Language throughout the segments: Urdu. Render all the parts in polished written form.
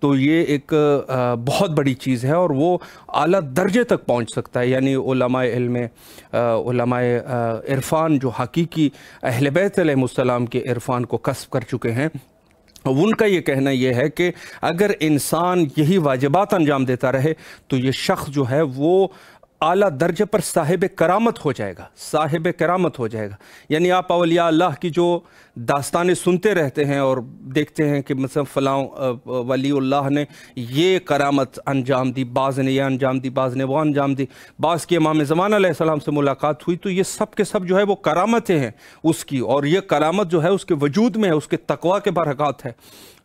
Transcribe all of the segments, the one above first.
تو یہ ایک بہت بڑی چیز ہے اور وہ اعلیٰ درجے تک پہنچ سکتا ہے. یعنی علماء علم، علماء عرفان جو حقیقی اہل بیت علیہ السلام کے عرفان کو کسب کر چکے ہیں، ان کا یہ کہنا یہ ہے کہ اگر انسان یہی واجبات انجام دیتا رہے تو یہ شخص جو ہے وہ اعلیٰ درجے پر صاحب کرامت ہو جائے گا، صاحب کرامت ہو جائے گا. یعنی آپ اولیاء اللہ کی جو داستانیں سنتے رہتے ہیں اور دیکھتے ہیں کہ مثلا فلاں ولی اللہ نے یہ کرامت انجام دی، بعض نے یہ انجام دی، بعض نے وہ انجام دی، بعض کی امام زمان علیہ السلام سے ملاقات ہوئی، تو یہ سب کے سب جو ہے وہ کرامتیں ہیں اس کی، اور یہ کرامت جو ہے اس کے وجود میں ہے، اس کے تقوی کے برکات ہے.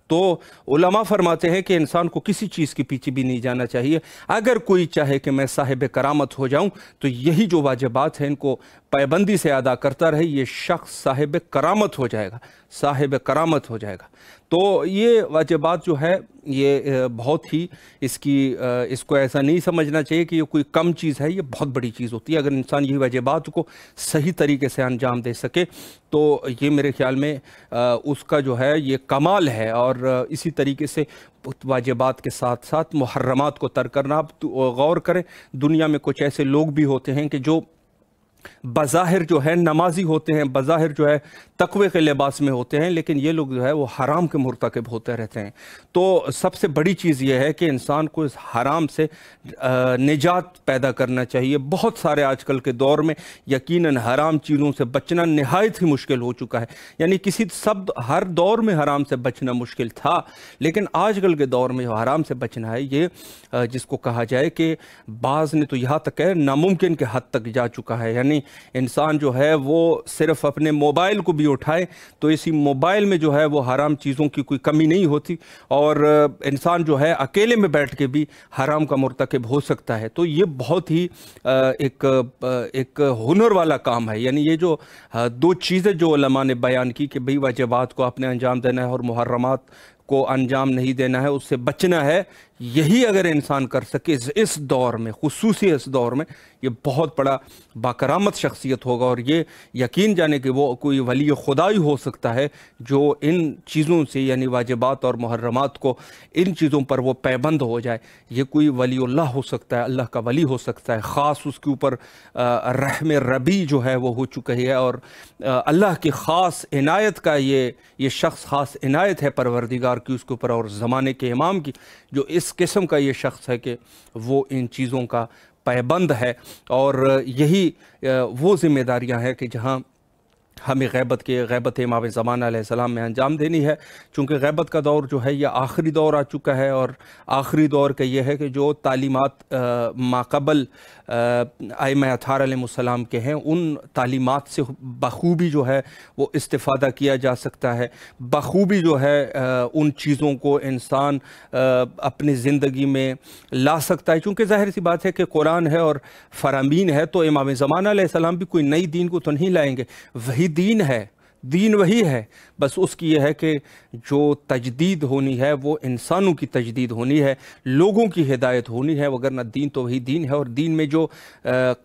تو علماء فرماتے ہیں کہ انسان کو کسی چیز کے پیچھے بھی نہیں جانا چاہیے. اگر کوئی چاہے کہ میں صاحب کرامت ہو جاؤں تو یہی جو واجبات ہیں ان کو پابندی سے ادا کرتا رہے، یہ شخص صاحب کرامت ہو جائے گا، صاحب کرامت ہو جائے گا. تو یہ واجبات جو ہے یہ بہت ہی اس کو ایسا نہیں سمجھنا چاہیے کہ یہ کوئی کم چیز ہے، یہ بہت بڑی چیز ہوتی ہے. اگر انسان یہی واجبات کو صحیح طریقے سے انجام دے سکے تو یہ میرے خیال میں اس کا جو ہے یہ کمال ہے. اور اسی طریقے سے واجبات کے ساتھ ساتھ محرمات کو ترک کرنا. آپ غور کریں، دنیا میں کچھ ایسے لوگ بھی ہوتے ہیں کہ جو بظاہر جو ہے نمازی ہوتے ہیں، بظاہر جو ہے تقوی کے لباس میں ہوتے ہیں، لیکن یہ لوگ جو ہے وہ حرام کے مرتکب ہوتے رہتے ہیں. تو سب سے بڑی چیز یہ ہے کہ انسان کو اس حرام سے نجات پیدا کرنا چاہیے. بہت سارے آج کل کے دور میں یقیناً حرام چیزوں سے بچنا نہایت ہی مشکل ہو چکا ہے. یعنی ہر دور میں حرام سے بچنا مشکل تھا، لیکن آج کل کے دور میں جو حرام سے بچنا ہے یہ جس کو کہا جائے کہ بعض نے تو یہاں تک ہے ناممکن کے حد تک جا چکا ہے. یعنی انسان جو ہے وہ صرف اپنے موبائل کو بھی اٹھائے تو اسی موبائل میں جو ہے وہ حرام چیزوں کی کوئی کمی نہیں ہوتی، اور انسان جو ہے اکیلے میں بیٹھ کے بھی حرام کا مرتکب ہو سکتا ہے. تو یہ بہت ہی ایک ہنر والا کام ہے. یعنی یہ جو دو چیزیں جو علماء نے بیان کی کہ بھئی واجبات کو اپنے انجام دینا ہے اور محرمات کو انجام نہیں دینا ہے، اس سے بچنا ہے، یہی اگر انسان کر سکے اس دور میں، خصوصی اس دور میں، یہ بہت بڑا باکرامت شخصیت ہوگا. اور یہ یقین جانے کہ وہ کوئی ولی خدا ہی ہو سکتا ہے جو ان چیزوں سے یعنی واجبات اور محرمات کو ان چیزوں پر وہ پابند ہو جائے. یہ کوئی ولی اللہ ہو سکتا ہے، اللہ کا ولی ہو سکتا ہے، خاص اس کے اوپر رحم ربی جو ہے وہ ہو چکا ہے، اور اللہ کی خاص عنایت کا یہ شخص خاص عنایت ہے پروردگار کی اس کے اوپر، اور زمانے کے امام کی جو اس قسم کا یہ شخص ہے کہ وہ ان چیزوں کا پابند ہے. اور یہی وہ ذمہ داریاں ہیں کہ جہاں ہمیں غیبت امام زمان علیہ السلام میں انجام دینی ہے. چونکہ غیبت کا دور جو ہے یہ آخری دور آ چکا ہے، اور آخری دور کا یہ ہے کہ جو تعلیمات ماقبل ائمہ اطہار علیہ السلام کے ہیں ان تعلیمات سے بخوبی جو ہے وہ استفادہ کیا جا سکتا ہے، بخوبی جو ہے ان چیزوں کو انسان اپنی زندگی میں لا سکتا ہے. چونکہ ظاہر سی بات ہے کہ قرآن ہے اور فرامین ہے، تو امام زمان علیہ السلام بھی کوئی نئی دین کو تو نہیں لائیں گے، وہی دین ہے، دین وہی ہے. بس اس کی یہ ہے کہ جو تجدید ہونی ہے وہ انسانوں کی تجدید ہونی ہے، لوگوں کی ہدایت ہونی ہے، وگرنہ دین تو وہی دین ہے. اور دین میں جو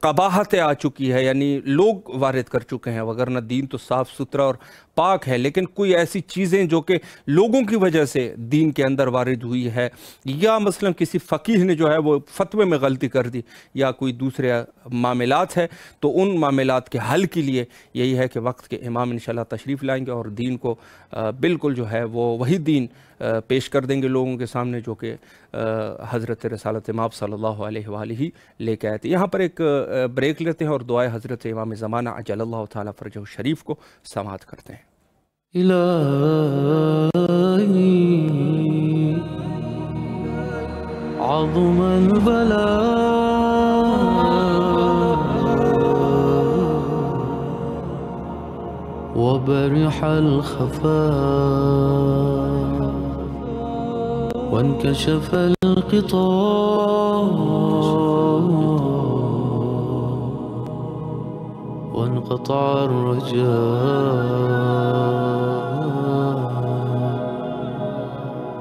قباحتیں آ چکی ہے یعنی لوگ وارد کر چکے ہیں، وگرنہ دین تو صاف ستھرا اور پاک ہے. لیکن کوئی ایسی چیزیں جو کہ لوگوں کی وجہ سے دین کے اندر وارد ہوئی ہے، یا مثلا کسی فقیہ نے جو ہے وہ فتوے میں غلطی کر دی، یا کوئی دوسرے معاملات ہے، تو ان معاملات کے حل کے لیے یہی ہے کہ وقت کے امام انشاءاللہ تشریف لائیں گے اور دین کو بالکل جو ہے وہ وہی دین پیش کر دیں گے لوگوں کے سامنے جو کہ حضرت رسالت مآب صلی اللہ علیہ وآلہ لے کے آئے تھے. یہاں پر ایک بریک لیتے ہیں اور دعائے حضرت امام زمانہ عجل اللہ تعالیٰ فرجہ شریف کو سماعت کرتے ہیں. الہی عظم البلاء وبرح الخفاء وانكشف الغطاء وانقطع الرجاء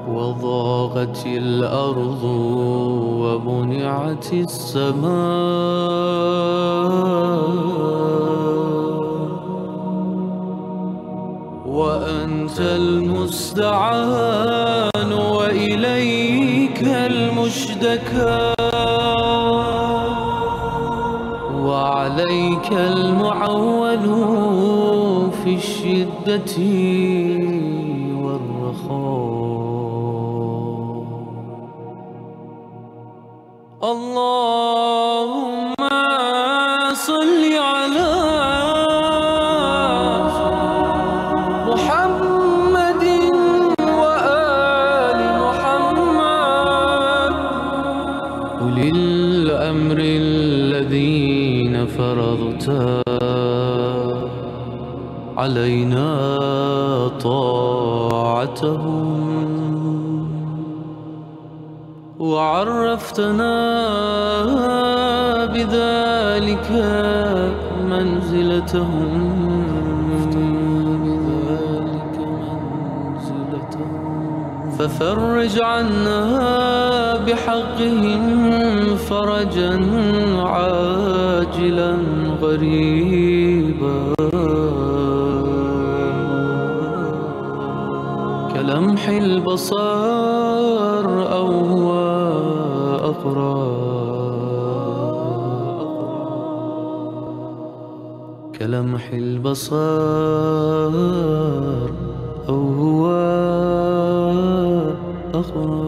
وضاقت الأرض ومنعت السماء وأنت المستعان وإليك المشتكى وعليك المعول في الشدة والرخاء. اللهم صل على محمد وآل محمد أولي الأمر الذين فرضت علينا طاعتهم وعرفتنا بذلك منزلتهم ففرج عنا بحقهم فرجا عاجلا غريبا كلمح البصر أو هو أقرب كلمح البصر أو هو أقرب.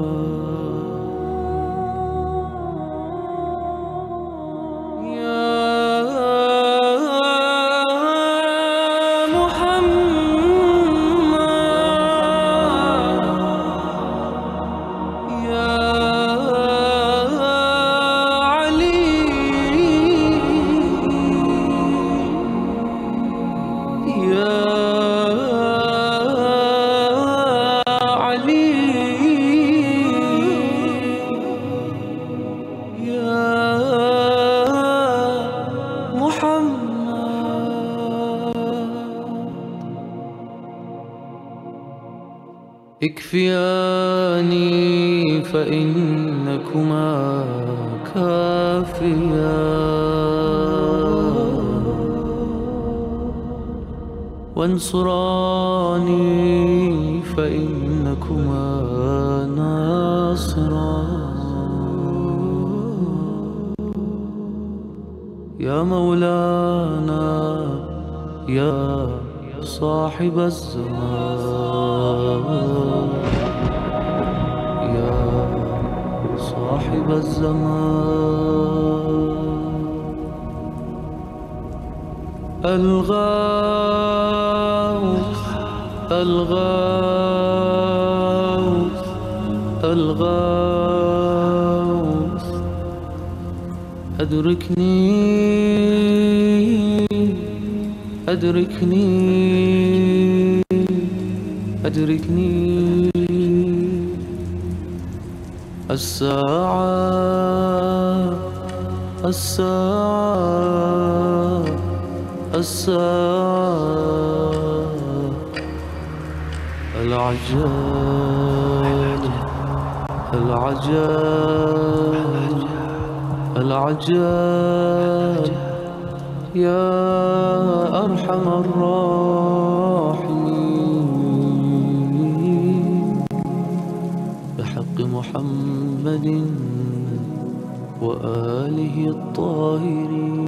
اكفياني فإنكما كافيا وانصراني فإنكما ناصرا يا مولانا يا صاحب الزمان يا صاحب الزمان الغوث الغوث الغوث أدركني أدركني أدركني الساعة الساعة الساعة العجل العجل العجل يا أرحم الراحمين بحق محمد وآله الطاهرين.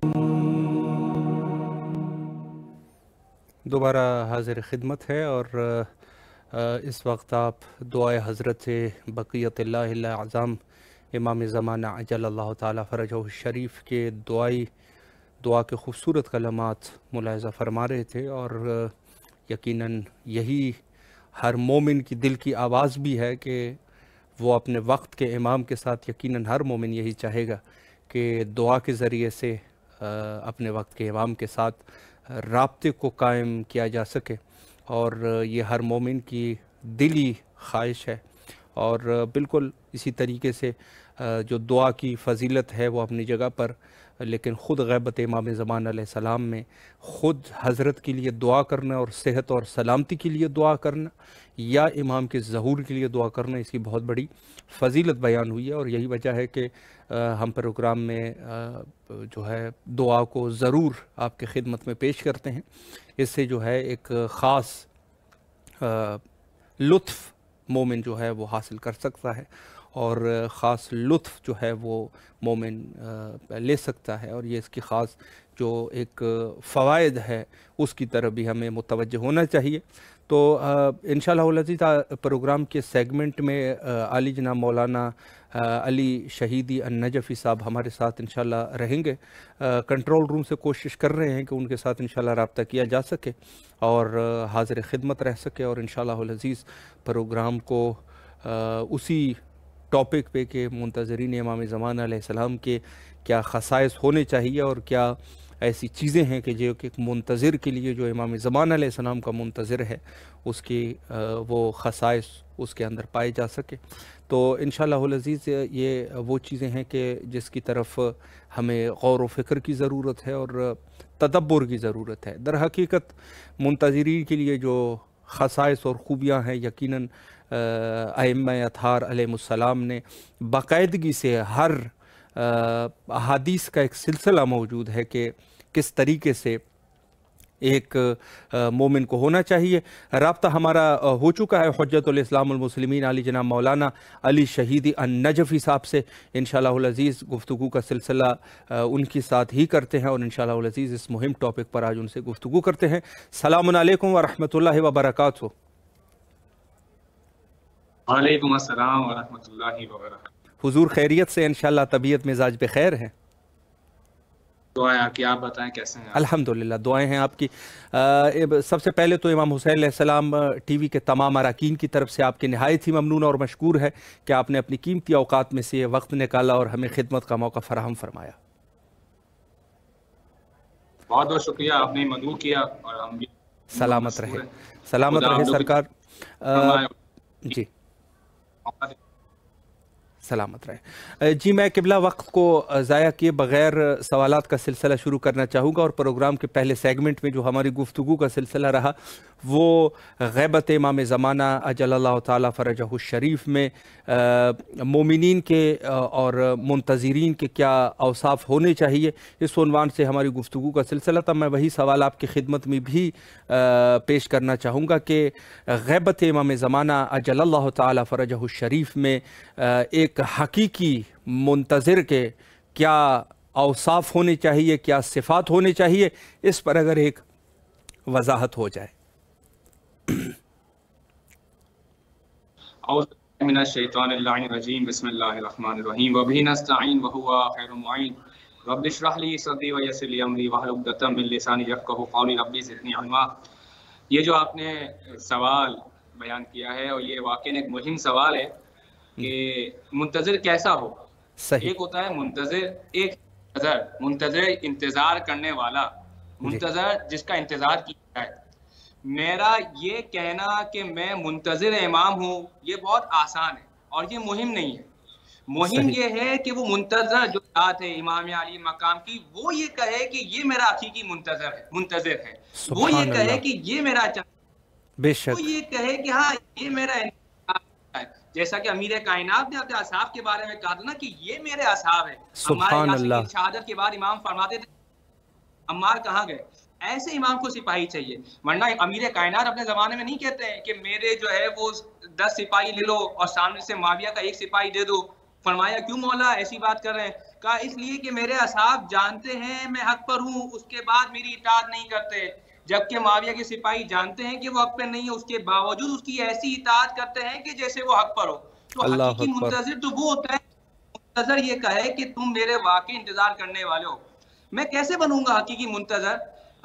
دوبارہ حاضر خدمت ہے اور اس وقت آپ دعائے حضرت بقیت اللہ الاعظم امام زمانہ عجل اللہ تعالی فرجہ الشریف کے دعا کے خوبصورت کلمات ملاحظہ فرما رہے تھے، اور یقیناً یہی ہر مومن کی دل کی آواز بھی ہے کہ وہ اپنے وقت کے امام کے ساتھ، یقیناً ہر مومن یہی چاہے گا کہ دعا کے ذریعے سے اپنے وقت کے امام کے ساتھ رابطے کو قائم کیا جا سکے، اور یہ ہر مومن کی دلی خواہش ہے. اور بالکل اسی طریقے سے جو دعا کی فضیلت ہے وہ اپنی جگہ پر، لیکن خود غیبت امام زمان علیہ السلام میں خود حضرت کے لیے دعا کرنا اور صحت اور سلامتی کے لیے دعا کرنا یا امام کے ظہور کے لیے دعا کرنا، اس کی بہت بڑی فضیلت بیان ہوئی ہے. اور یہی وجہ ہے کہ ہم پروگرام میں جو ہے دعا کو ضرور آپ کے خدمت میں پیش کرتے ہیں. اس سے جو ہے ایک خاص لطف مومن جو ہے وہ حاصل کر سکتا ہے، اور خاص لطف جو ہے وہ مومن لے سکتا ہے، اور یہ اس کی خاص جو ایک فوائد ہے اس کی طرف بھی ہمیں متوجہ ہونا چاہیے۔ تو انشاءاللہ العزیز پروگرام کے سیگمنٹ میں عالی جناب مولانا علی شہیدی النجفی صاحب ہمارے ساتھ انشاءاللہ رہیں گے۔ کنٹرول روم سے کوشش کر رہے ہیں کہ ان کے ساتھ انشاءاللہ رابطہ کیا جا سکے اور حاضر خدمت رہ سکے، اور انشاءاللہ العزیز پروگرام کو اسی ٹاپک پہ کہ منتظرین امام زمان علیہ السلام کے کیا خصائص ہونے چاہیے اور کیا ایسی چیزیں ہیں کہ جو کہ ایک منتظر کے لیے، جو امام زمان علیہ السلام کا منتظر ہے، اس کی وہ خصائص اس کے اندر پائے جا سکے۔ تو انشاءاللہ العزیز یہ وہ چیزیں ہیں کہ جس کی طرف ہمیں غور و فکر کی ضرورت ہے اور تدبر کی ضرورت ہے۔ در حقیقت منتظرین کے لیے جو خصائص اور خوبیاں ہیں، یقیناً ائمہ اطہار علیہ السلام نے باقاعدگی سے ہر احادیث کا ایک سلسلہ موجود ہے کہ کس طریقے سے ایک مومن کو ہونا چاہیے۔ رابطہ ہمارا ہو چکا ہے حجت الاسلام المسلمین علی جناب مولانا علی شہیدی النجفی صاحب سے۔ انشاءاللہ العزیز گفتگو کا سلسلہ ان کے ساتھ ہی کرتے ہیں، اور انشاءاللہ العزیز اس مہم ٹاپک پر آج ان سے گفتگو کرتے ہیں۔ السلام علیکم ورحمۃ اللہ وبرکاتہ۔ وعلیکم السلام ورحمۃ اللہ وبرکاتہ۔ حضور خیریت سے؟ انشاءاللہ طبیعت مزاج بخیر ہے؟ دعائیں آپ کی، آپ بتائیں کیسے ہیں؟ الحمدللہ دعائیں ہیں آپ کی۔ سب سے پہلے تو امام حسین علیہ السلام ٹی وی کے تمام اراکین کی طرف سے آپ کے نہایت ہی ممنون اور مشکور ہے کہ آپ نے اپنی قیمتی اوقات میں سے یہ وقت نکالا اور ہمیں خدمت کا موقع فراہم فرمایا۔ بہت بہت شکریہ، آپ نے مدعو کیا اور ہم بھی سلامت رہے، سلامت رہے سرکار۔ جی سلامت رہے۔ جی میں قبلہ وقت کو ضائع کیے بغیر سوالات کا سلسلہ شروع کرنا چاہوں گا، اور پروگرام کے پہلے سیگمنٹ میں جو ہماری گفتگو کا سلسلہ رہا وہ غیبت امام زمانہ اجل اللہ تعالیٰ فرجہ الشریف میں مومنین کے اور منتظرین کے کیا اوصاف ہونے چاہیے، اس عنوان سے ہماری گفتگو کا سلسلہ تھا۔ میں وہی سوال آپ کی خدمت میں بھی پیش کرنا چاہوں گا کہ غیبت امام زمانہ اجل اللہ تعالیٰ فرجہ الشریف میں ایک حقیقی منتظر کے کیا اوصاف ہونے چاہیے، کیا صفات ہونے چاہیے، اس پر اگر ایک وضاحت ہو جائے۔ اعوذ باللہ من الشیطان اللعین الرجیم، بسم اللہ الرحمن الرحیم، وبہ نستعین وہو خیر المعین، رب اشرح لی صدری ویسر لی امری واحلل عقدۃ من لسانی یفقہوا قولی، رب زدنی علما۔ یہ جو آپ نے سوال بیان کیا ہے، اور یہ واقعی ایک مہم سوال ہے کہ منتظر کیسا ہو۔ ایک ہوتا ہے منتظر، ایک منتظر انتظار کرنے والا، منتظر جس کا انتظار کیا ہے۔ میرا یہ کہنا کہ میں منتظر امام ہوں یہ بہت آسان ہے، اور یہ مہم نہیں ہے۔ مہم یہ ہے کہ وہ منتظر جو ذات ہے امام علی مقام کی، وہ یہ کہے کہ یہ میرا حقیقی منتظر ہے، وہ یہ کہے کہ یہ میرا بے شک، وہ یہ کہے کہ ہاں یہ میرا ہے۔ جیسا کہ امیر کائنات نے اپنے اصحاب کے بارے میں کہا تھا نا کہ یہ میرے اصحاب ہیں۔ سبحان اللہ۔ شہادت کے بعد امام فرماتے تھے عمار کہاں گئے؟ ایسے امام کو سپاہی چاہیے، ورنہ امیر کائنات اپنے زمانے میں نہیں کہتے ہیں کہ میرے جو ہے وہ 10 سپاہی لے لو اور سامنے سے معاویہ کا 1 سپاہی دے دو۔ فرمایا کیوں مولا ایسی بات کر رہے ہیں؟ کہا اس لیے کہ میرے اصحاب جانتے ہیں میں حق پر ہوں، اس کے بعد میری اطاعت نہیں کرتے، جبکہ معاویہ کے سپاہی جانتے ہیں کہ وہ حق پر نہیں ہے، اس کے باوجود اس کی ایسی اطاعت کرتے ہیں کہ جیسے وہ حق پر ہو۔ تو حقیقی منتظر تو وہ ہوتا ہے، منتظر یہ کہے کہ تم میرے واقعی انتظار کرنے والے ہو۔ میں کیسے بنوں گا حقیقی منتظر؟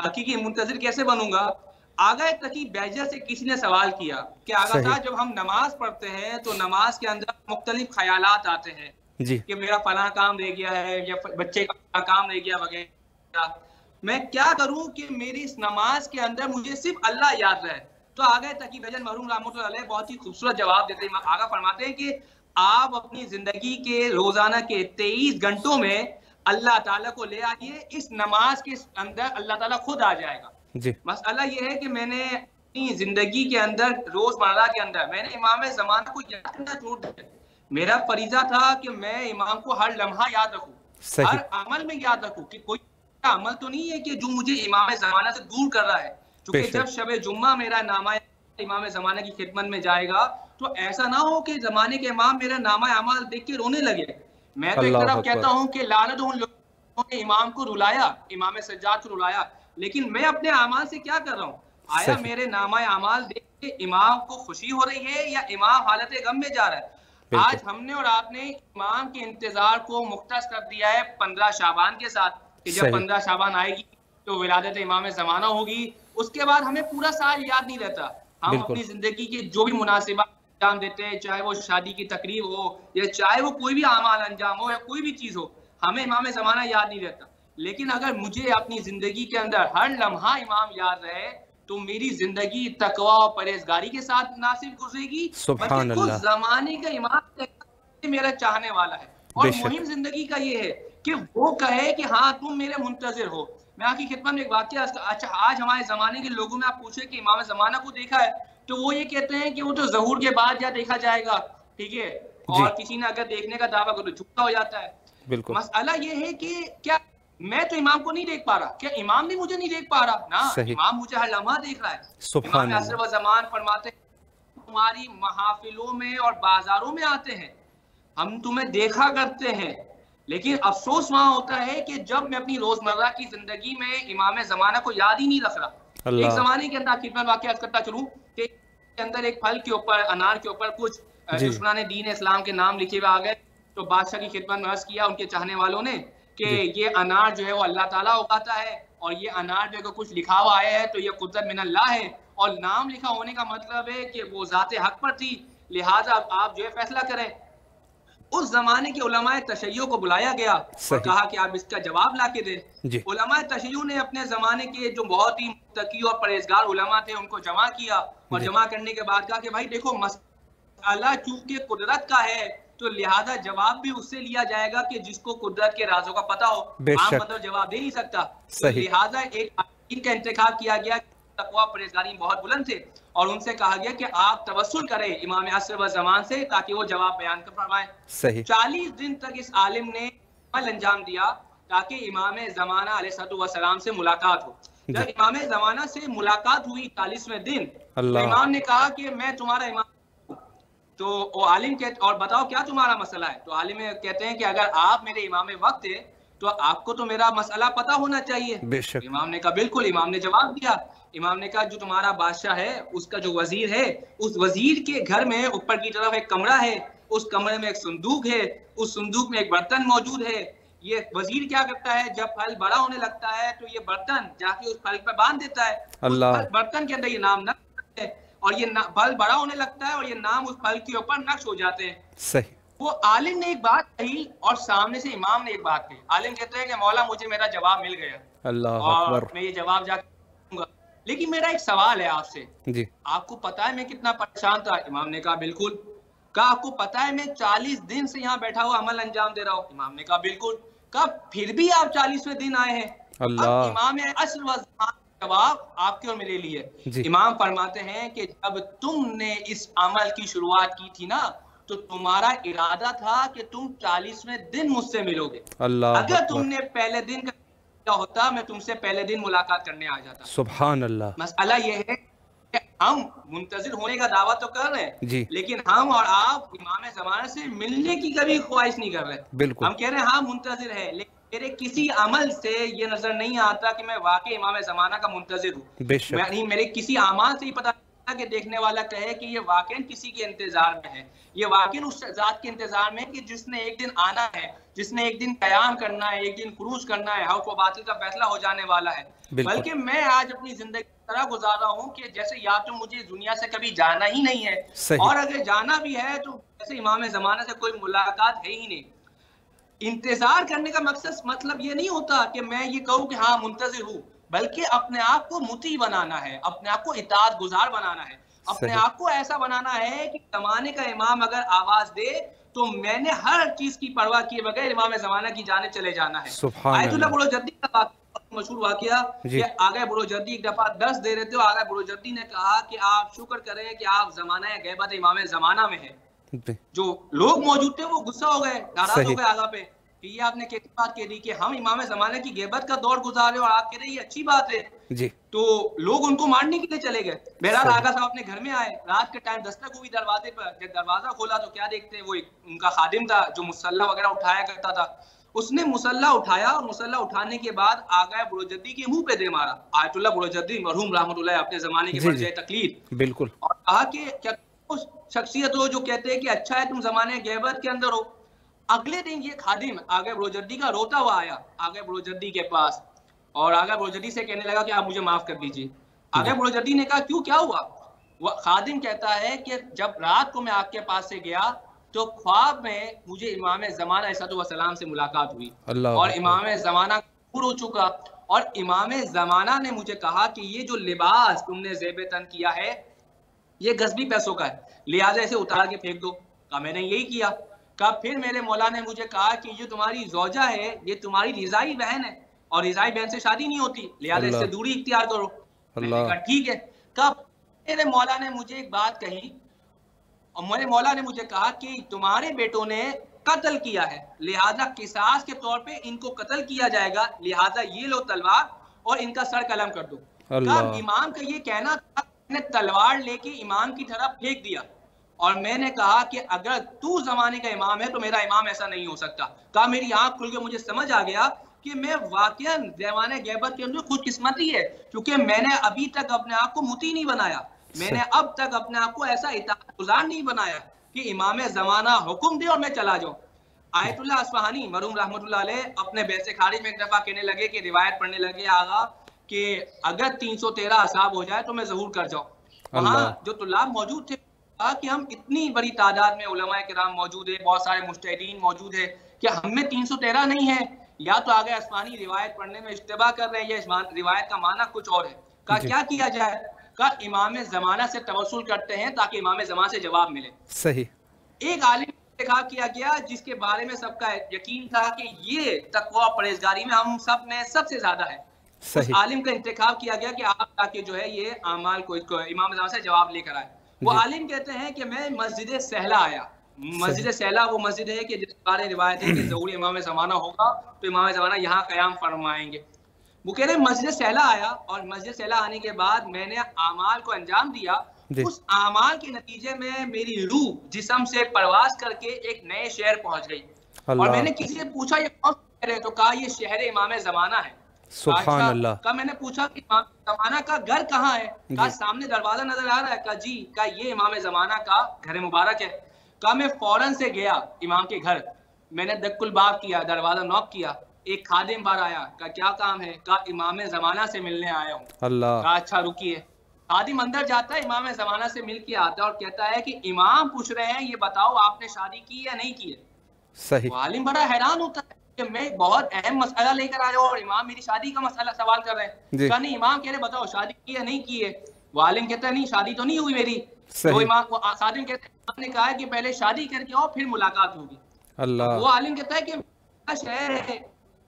حقیقی منتظر کیسے بنوں گا؟ آغا تقی بیجر سے کسی نے سوال کیا کہ آغا صاحب جب ہم نماز پڑھتے ہیں تو نماز کے اندر مختلف خیالات آتے ہیں کہ میرا فلاں کام رہ گیا ہے یا بچے کا کام رہ گیا وغیرہ، میں کیا کروں کہ میری اس نماز کے اندر مجھے صرف اللہ یاد رہے؟ تو آغا تقی بیجر مرحوم رحمۃ اللہ علیہ بہت ہی خوبصورت جواب دیتے ہیں۔ آغا فرماتے ہیں کہ آپ اپنی زندگی کے روزانہ کے 23 گھنٹوں میں اللہ تعالیٰ کو لے آئیے، اس نماز کے اندر اللہ تعالیٰ خود آ جائے گا۔ مسئلہ یہ ہے کہ میں نے اپنی زندگی کے اندر روزمرہ کے اندر میں نے امام زمانہ کو یاد کرنا چھوڑ دیا۔ میرا فریضہ تھا کہ میں امام کو ہر لمحہ یاد رکھوں، ہر عمل میں یاد رکھوں، کہ کوئی عمل تو نہیں ہے کہ جو مجھے امام زمانہ سے دور کر رہا ہے۔ چونکہ جب شب جمعہ میرا نامہ امام زمانہ کی خدمت میں جائے گا تو ایسا نہ ہو کہ زمانے کے امام میرا نامہ اعمال دیکھ کے رونے لگے. میں تو ایک طرف کہتا ہوں کہ لعنت ان لوگوں نے امام کو رلایا, امام سجاد کو رلایا, لیکن میں اپنے اعمال سے کیا کر رہا ہوں؟ آیا میرے نامہ اعمال دیکھ کے امام کو خوشی ہو رہی ہے یا امام حالت غم میں جا رہا ہے؟ آج ہم نے اور آپ نے امام کے انتظار کو مختص کر دیا ہے 15 شعبان کے ساتھ, کہ جب 15 شعبان آئے گی تو ولادت امام زمانہ ہوگی. اس کے بعد ہمیں پورا سال یاد نہیں رہتا. ہم اپنی زندگی کے جو بھی مناسبات انجام دیتے ہیں, چاہے وہ شادی کی تقریب ہو یا چاہے وہ کوئی بھی اعمال انجام ہو یا کوئی بھی چیز ہو, ہمیں امام زمانہ یاد نہیں رہتا. لیکن اگر مجھے اپنی زندگی کے اندر ہر لمحہ امام یاد رہے تو میری زندگی تقوی اور پرہیزگاری کے ساتھ نہ صرف گزرے گی بلکہ خود زمانے کا امام میرا چاہنے والا ہے. اور مہم زندگی کا یہ ہے کہ وہ کہے کہ ہاں تم میرے منتظر ہو. میں آپ کی خدمت میں ایک واقعہ, اچھا آج ہمارے زمانے کے لوگوں میں آپ پوچھیں کہ امام زمانہ کو دیکھا ہے تو وہ یہ کہتے ہیں کہ وہ تو ظہور کے بعد یا دیکھا جائے گا, ٹھیک ہے, اور کسی نے اگر دیکھنے کا دعویٰ کرے تو جھوٹا ہو جاتا ہے. مسئلہ یہ ہے کہ کیا میں تو امام کو نہیں دیکھ پا رہا, کیا امام بھی مجھے نہیں دیکھ پا رہا؟ نا, امام مجھے ہر لمحہ دیکھ رہا ہے. امام عصر و زمان فرماتے ہیں تمہاری محافلوں میں اور بازاروں میں آتے ہیں, ہم تمہیں دیکھا کرتے ہیں, لیکن افسوس وہاں ہوتا ہے کہ جب میں اپنی روزمرہ کی زندگی میں امام زمانہ کو یاد ہی نہیں رکھ رہا. ایک زمانے کے اندر خدمت واقعہ کرتا چلوں کہ کے اندر ایک پھل کے اوپر, انار کے اوپر کچھ دشمنان دین اسلام کے نام لکھے ہوئے آ گئے. تو بادشاہ کی خدمت میں عرض کیا ان کے چاہنے والوں نے کہ یہ انار جو ہے وہ اللہ تعالیٰ اگاتا ہے, اور یہ انار جو ہے کچھ لکھا ہوا آیا ہے تو یہ قدرت من اللہ ہے, اور نام لکھا ہونے کا مطلب ہے کہ وہ ذات حق پر تھی, لہٰذا آپ جو ہے فیصلہ کریں. اس زمانے کے علماء تشیع کو بلایا گیا اور کہا کہ آپ اس کا جواب لا کے دیں. علماء تشیع نے اپنے زمانے کے جو بہت ہی متقی اور پرہیزگار علماء تھے ان کو جمع کیا, اور جمع کرنے کے بعد کہا کہ بھائی دیکھو مسئلہ چونکہ قدرت کا ہے تو لہذا جواب بھی اس سے لیا جائے گا کہ جس کو قدرت کے رازوں کا پتہ ہو. عام مطلب جواب دے نہیں سکتا, لہذا ایک عالم کا انتخاب کیا گیا. تقویٰ پرہیزگاری بہت بلند تھے, اور ان سے کہا گیا کہ آپ توسل کریں امام عصر و زمان سے تاکہ وہ جواب بیان کر فرمائیں. 40 دن تک اس عالم نے عمل انجام دیا تاکہ امام زمانہ علیہ السلام سے ملاقات ہو. جب امام زمانہ سے ملاقات ہوئی 40ویں دن تو امام نے کہا کہ میں تمہارا امام ہوں. تو وہ عالم کہتے اور بتاؤ کیا تمہارا مسئلہ ہے؟ تو عالم کہتے ہیں کہ اگر آپ میرے امام وقت ہے تو آپ کو تو میرا مسئلہ پتہ ہونا چاہیے. امام نے کہا بالکل. امام نے جواب دیا, امام نے کہا جو تمہارا بادشاہ ہے اس کا جو وزیر ہے, اس وزیر کے گھر میں اوپر کی طرف ایک کمرہ ہے, اس کمرے میں ایک صندوق ہے, اس صندوق میں ایک برتن موجود ہے. یہ وزیر کیا کرتا ہے جب پھل بڑا ہونے لگتا ہے تو یہ برتن جا کے اس پھل پہ باندھ دیتا ہے. اس برتن کے اندر یہ نام نقش ہے اور یہ پھل بڑا ہونے لگتا ہے اور یہ نام اس پھل کے اوپر نقش ہو جاتے ہیں. صحیح. وہ عالم نے ایک بات کہی اور سامنے سے امام نے ایک بات کہی. عالم کہتے ہیں کہ مولا مجھے میرا جواب مل گیا, اللہ اور میں یہ جواب جا کے دوں گا, لیکن میرا ایک سوال ہے آپ سے. آپ کو پتا ہے میں کتنا پریشان تھا؟ امام نے کہا بالکل. کہا آپ کو پتا ہے میں 40 دن سے یہاں بیٹھا ہوا عمل انجام دے رہا ہوں؟ امام نے کہا بالکل. کہا پھر بھی آپ 40ویں دن آئے ہیں. اب امام عصر و زمان جواب آپ کے اور میرے لیے. امام فرماتے ہیں کہ جب تم نے اس عمل کی شروعات کی تھی نا تو تمہارا ارادہ تھا کہ تم 40ویں دن مجھ سے ملو گے. اگر تم نے پہلے دن کا ہوتا میں تم سے پہلے دن ملاقات کرنے آ جاتا. سبحان اللہ. مسئلہ یہ ہے کہ ہم منتظر ہونے کا دعویٰ تو کر رہے ہیں لیکن ہم اور آپ امام زمانہ سے ملنے کی کبھی خواہش نہیں کر رہے. بالکل. ہم کہہ رہے ہیں ہاں منتظر ہے, لیکن میرے کسی عمل سے یہ نظر نہیں آتا کہ میں واقعی امام زمانہ کا منتظر ہوں. میرے کسی اعمال سے ہی پتہ کہ دیکھنے والا کہے کہ یہ واقعاً کسی کے انتظار میں ہے, یہ واقعاً اس ذات کے انتظار میں ہے کہ جس نے ایک دن آنا ہے, جس نے ایک دن قیام کرنا ہے, ایک دن خروج کرنا ہے, حق و باطل کا فیصلہ ہو جانے والا ہے. بلکہ میں آج اپنی زندگی اس طرح گزار رہا ہوں کہ جیسے یا تو مجھے دنیا سے کبھی جانا ہی نہیں ہے, اور اگر جانا بھی ہے تو جیسے امام زمانہ سے کوئی ملاقات ہے ہی نہیں. انتظار کرنے کا مطلب یہ نہیں ہوتا کہ میں یہ کہوں کہ ہاں منتظر ہوں, بلکہ اپنے آپ کو مطیع بنانا ہے, اپنے آپ کو اطاعت گزار بنانا ہے, اپنے آپ کو ایسا بنانا ہے کہ زمانے کا امام اگر آواز دے تو میں نے ہر چیز کی پرواہ کیے بغیر امام زمانہ کی جانب چلے جانا ہے. آیت اللہ بڑو جدی کا مشہور واقعہ کہ آگے بڑو جدی ایک دفعہ درس دے رہے تھے, آگے بڑو جدی نے کہا کہ آپ شکر کریں کہ آپ زمانہ غیبت امام زمانہ میں ہیں. جو لوگ موجود تھے وہ غصہ ہو گئے, ناراض ہو گئے آگا پہ کہ یہ آپ نے کیسی بات کہہ دی کہ ہم امام زمانے کی غیبت کا دور گزارے اور آپ کہہ رہے ہیں یہ اچھی بات ہے جی تو لوگ ان کو مارنے کے لیے چلے گئے. بہرحال آقا صاحب اپنے گھر میں آئے, رات کے ٹائم دستک ہوئی دروازے پر, جب دروازہ کھولا تو کیا دیکھتے ہیں, وہ ان کا خادم تھا جو مسلح وغیرہ اٹھایا کرتا تھا. اس نے مسلح اٹھایا اور مسلح اٹھانے کے بعد آقا بروجردی کے منہ پہ دے مارا. آیت اللہ بروجردی مرحوم رحمۃ اللہ اپنے زمانے کے مرجع تقلید, بالکل, اور کہا کہ کیا شخصیت ہو جو کہتے ہیں کہ اچھا ہے تم زمانے غیبت کے اندر ہو. اگلے دن یہ خادم آگے بروجردی کا روتا ہوا آیا آگے بروجردی کے پاس, اور آگے بروجردی سے کہنے لگا کہ آپ مجھے معاف کر دیجیے. آگے بروجردی نے کہا کیوں, کیا ہوا؟ وہ خادم کہتا ہے کہ جب رات کو میں آپ کے پاس سے گیا تو خواب میں مجھے امام زمانہ علیہ السلام سے ملاقات ہوئی, اور امام زمانہ دور ہو چکا, اور امام زمانہ نے مجھے کہا کہ یہ جو لباس تم نے زیب تن کیا ہے یہ غصبی پیسوں کا ہے, لہٰذا اسے اتار کے پھینک دو. کہا میں نے یہی کیا. کہا پھر میرے مولا نے مجھے کہا کہ یہ تمہاری زوجہ ہے یہ تمہاری رضائی بہن ہے, اور رضائی بہن سے شادی نہیں ہوتی, لہٰذا اس سے دوری اختیار کرو. میں نے کہا ٹھیک ہے. کہا میرے مولا نے مجھے ایک بات کہی, اور میرے مولا نے مجھے کہا کہ تمہارے بیٹوں نے قتل کیا ہے, لہذا قصاص کے طور پہ ان کو قتل کیا جائے گا, لہذا یہ لو تلوار اور ان کا سر قلم کر دو. کہا امام کا یہ کہنا تھا, میں نے تلوار لے کے امام کی طرف پھینک دیا, اور میں نے کہا کہ اگر تو زمانے کا امام ہے تو میرا امام ایسا نہیں ہو سکتا. کہا میری آنکھ کھل کے مجھے سمجھ آ گیا کہ میں واقعا زمانے غیبت کے اندر خوش قسمتی ہے, کیونکہ میں نے ابھی تک اپنے آپ کو مطیع نہیں بنایا, میں نے اب تک اپنے آپ کو ایسا اطاعت گزار نہیں بنایا کہ امام زمانہ حکم دے اور میں چلا جاؤں. آیت اللہ اصفہانی مرحوم رحمۃ اللہ علیہ اپنے بیت خارج میں ایک دفعہ کہنے لگے کہ روایت پڑھنے لگے آغا کہ اگر 313 اصحاب ہو جائے تو میں ظہور کر جاؤں. وہاں جو طلاب موجود تھے کہا کہ ہم اتنی بڑی تعداد میں علماء کرام موجود ہیں, بہت سارے مجتہدین موجود ہیں, کہ ہم میں 313 نہیں ہے, یا تو آگے اصفہانی روایت پڑھنے میں اشتباہ کر رہے ہیں یا روایت کا معنی کچھ اور ہے. کہا کیا کیا جائے؟ کہا امام زمانہ سے توسل کرتے ہیں تاکہ امام زمانہ سے جواب ملے. صحیح. ایک عالم انتخاب کیا گیا جس کے بارے میں سب کا یقین تھا کہ یہ تقوی پرہیزگاری میں ہم سب میں سب سے زیادہ ہے. اس عالم کا انتخاب کیا گیا کہ آپ تاکہ جو ہے یہ اعمال کو امام زمانہ سے جواب لے کر آئے. وہ عالم کہتے ہیں کہ میں مسجد سہلا آیا. مسجد سہلا وہ مسجد ہے کہ جس کے بارے روایت ہے کہ ظہور امام زمانہ ہوگا تو امام زمانہ یہاں قیام فرمائیں گے. وہ کہہ رہے مسجد سہلا آیا, اور مسجد سہلا آنے کے بعد میں نے اعمال کو انجام دیا. اس اعمال کے نتیجے میں میری روح جسم سے پرواز کر کے ایک نئے شہر پہنچ گئی, اور میں نے کسی سے پوچھا یہ کون شہر ہے, تو کہا یہ شہر امام زمانہ ہے. سبحان اللہ. کہا میں نے پوچھا کہ امام زمانہ کا گھر کہاں ہے؟ کہا سامنے دروازہ نظر آ رہا ہے. کہا جی. کہا یہ امام زمانہ کا گھر مبارک ہے. کہا میں فوراً سے گیا امام کے گھر, میں نے دق الباب کیا, دروازہ نوک کیا. ایک خادم باہر آیا. کہا کیا کام ہے؟ کہا امام زمانہ سے ملنے آیا ہوں. اللہ. کہا اچھا رکیے. خادم اندر جاتا ہے, امام زمانہ سے مل کے آتا ہے اور کہتا ہے کہ امام پوچھ رہے ہیں یہ بتاؤ آپ نے شادی کی یا نہیں کی ہے. صحیح. عالم بڑا حیران ہوتا ہے کہ میں بہت اہم مسئلہ لے کر آیا ہوں اور امام میری شادی کا مسئلہ سوال کر رہے ہیں. کہا نہیں, امام کہہ رہے بتاؤ شادی کی یا نہیں کی ہے. وہ عالم کہتا ہے نہیں شادی تو نہیں ہوئی میری. تو امام خادم کہتے ہیں امام نے کہا ہے کہ پہلے شادی کر کے آؤ پھر ملاقات ہوگی. اللہ. وہ عالم کہتا ہے کہ میرا شہر ہے,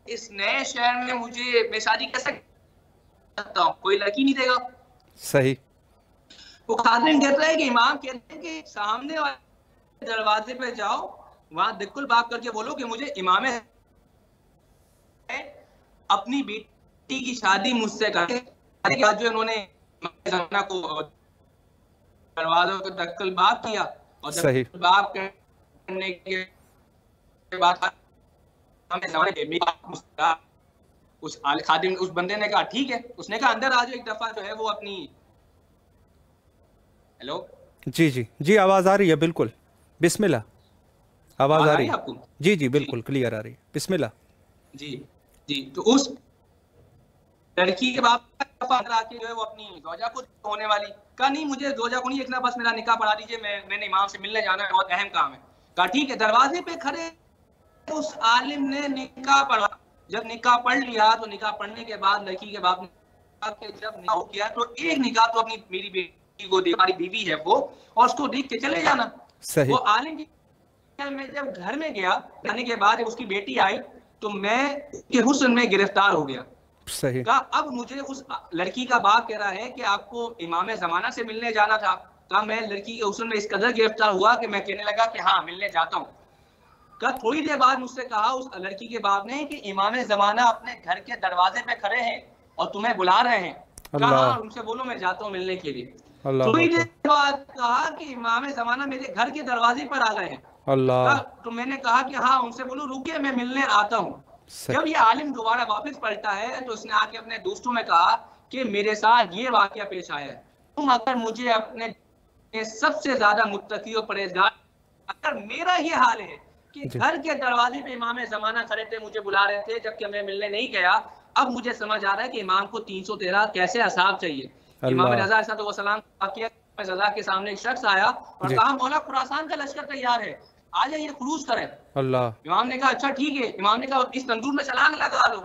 اس نئے شہر میں مجھے میں شادی کیسے کرتا ہوں, کوئی لڑکی نہیں دے گا. صحیح. وہ خادم کہتا ہے کہ امام کہتے ہیں کہ سامنے والے دروازے پہ جاؤ, وہاں دق الباب کر کے بولو کہ مجھے امام اپنی بیٹی کی شادی مجھ سے کرے. جو انہوں نے زمانہ کو دروازوں کو دق الباب کیا, اور دق الباب کرنے کے بعد اس خادم اس بندے نے کہا ٹھیک ہے. اس نے کہا اندر آ جاؤ ایک دفعہ جو ہے وہ اپنی. ہیلو. جی جی جی آواز آ رہی ہے بالکل. بسم اللہ. آواز آ رہی ہے آپ کو؟ جی جی بالکل کلیئر آ رہی ہے. بسم اللہ. جی جی. تو اس لڑکی کے باپ آ کے جو ہے وہ اپنی زوجہ کو ہونے والی. کہا نہیں مجھے زوجہ کو نہیں دیکھنا, بس میرا نکاح پڑھا دیجیے, میں نے امام سے ملنے جانا ہے, بہت اہم کام ہے. کہا ٹھیک ہے. دروازے پہ کھڑے اس عالم نے نکاح پڑھا. جب نکاح پڑھ لیا تو نکاح پڑھنے کے بعد لڑکی کے باپ نے کہا کہ جب نکاح کیا تو ایک نکاح تو اپنی میری بیٹی کو ہماری بیوی ہے وہ, اور اس کو دیکھ کے چلے جانا. وہ عالم میں جب گھر میں گیا جانے کے بعد اس کی بیٹی آئی تو میں کے حسن میں گرفتار ہو گیا. صحیح. کہا اب مجھے اس لڑکی کا باپ کہہ رہا ہے کہ آپ کو امام زمانہ سے ملنے جانا تھا. کہا میں لڑکی کے حسن میں اس قدر گرفتار ہوا کہ میں کہنے لگا کہ ہاں ملنے جاتا ہوں. کہا تھوڑی دیر بعد مجھ سے کہا اس لڑکی کے باپ نے کہ امام زمانہ اپنے گھر کے دروازے پہ کھڑے ہیں اور تمہیں بلا رہے ہیں. کہا ان سے بولو میں جاتا ہوں ملنے کے لیے. تھوڑی دیر بعد کہا کہ امام زمانہ میرے گھر کے دروازے پر آ گئے ہیں. تو میں نے کہا کہ ہاں ان سے بولو رکے میں ملنے آتا ہوں. جب یہ عالم دوبارہ واپس پلٹا ہے تو اس نے آ کے اپنے دوستوں میں کہا کہ میرے ساتھ یہ واقعہ پیش آیا ہے. تم اگر مجھے اپنے سب سے زیادہ متقی و پرہیزگار، اگر میرا یہ حال ہے کہ گھر کے دروازے پہ امام زمانہ کھڑے تھے مجھے بلا رہے تھے جبکہ میں ملنے نہیں گیا، اب مجھے سمجھ آ رہا ہے کہ امام کو 313 کیسے اصحاب چاہیے. امام رضا علیہ السلام رضا کے سامنے ایک شخص آیا اور کہا مولا خراسان کا لشکر تیار ہے، آ جائیے خروج کریں. امام نے کہا اچھا ٹھیک ہے. امام نے کہا اس تندور میں چھلانگ لگا دو.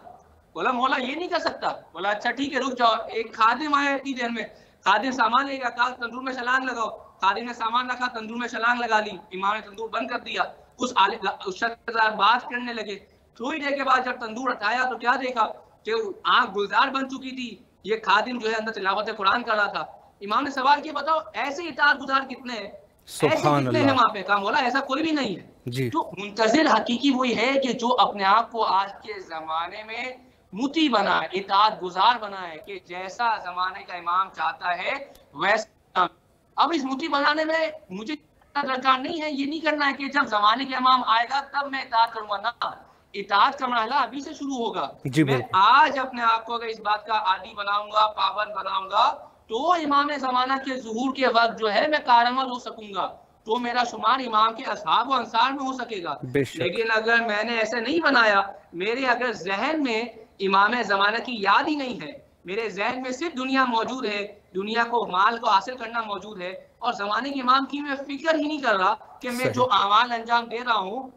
بولا مولا یہ نہیں کر سکتا. بولا اچھا ٹھیک ہے رک جاؤ. ایک خادم آیا اتنی دیر میں، خادم سامان لے گا، کہا تندور میں چھلانگ لگاؤ. خادم نے سامان رکھا، تندور میں چھلانگ لگا لی. امام نے تندور بند کر دیا. اس شخص کے ساتھ بات کرنے لگے. تھوڑی دیر کے بعد جب تندور ہٹایا تو کیا دیکھا کہ آنکھ گلزار بن چکی تھی. یہ خادم جو ہے اندر تلاوت قرآن کر رہا تھا. امام نے سوال کیا بتاؤ ایسے اطاعت گزار کتنے ہیں، ایسے کتنے ہیں وہاں پہ؟ کہا مولا ایسا کوئی بھی نہیں ہے. تو منتظر حقیقی وہی ہے کہ جو اپنے آپ کو آج کے زمانے میں مطیع بنائے، اطاعت گزار بنائے کہ جیسا زمانے کا امام چاہتا ہے ویسا. اب اس مطیع بنانے میں مجھے درکار نہیں ہے، یہ نہیں کرنا ہے کہ جب زمانے کے امام آئے گا تب میں اطاعت کروں گا. نہ، اطاعت کا مرحلہ ابھی سے شروع ہوگا. میں آج اپنے آپ کو اگر اس بات کا عادی بناؤں گا، پابند بناؤں گا، تو امام زمانہ کے ظہور کے وقت جو ہے میں کارآمد ہو سکوں گا، تو میرا شمار امام کے اصحاب و انصار میں ہو سکے گا. لیکن اگر میں نے ایسے نہیں بنایا، میرے اگر ذہن میں امام زمانہ کی یاد ہی نہیں ہے، میرے ذہن میں صرف دنیا موجود ہے، دنیا کو مال کو حاصل کرنا موجود ہے، اور زمانے کے امام کی میں فکر ہی نہیں کر رہا کہ میں جو اعمال انجام دے رہا ہوں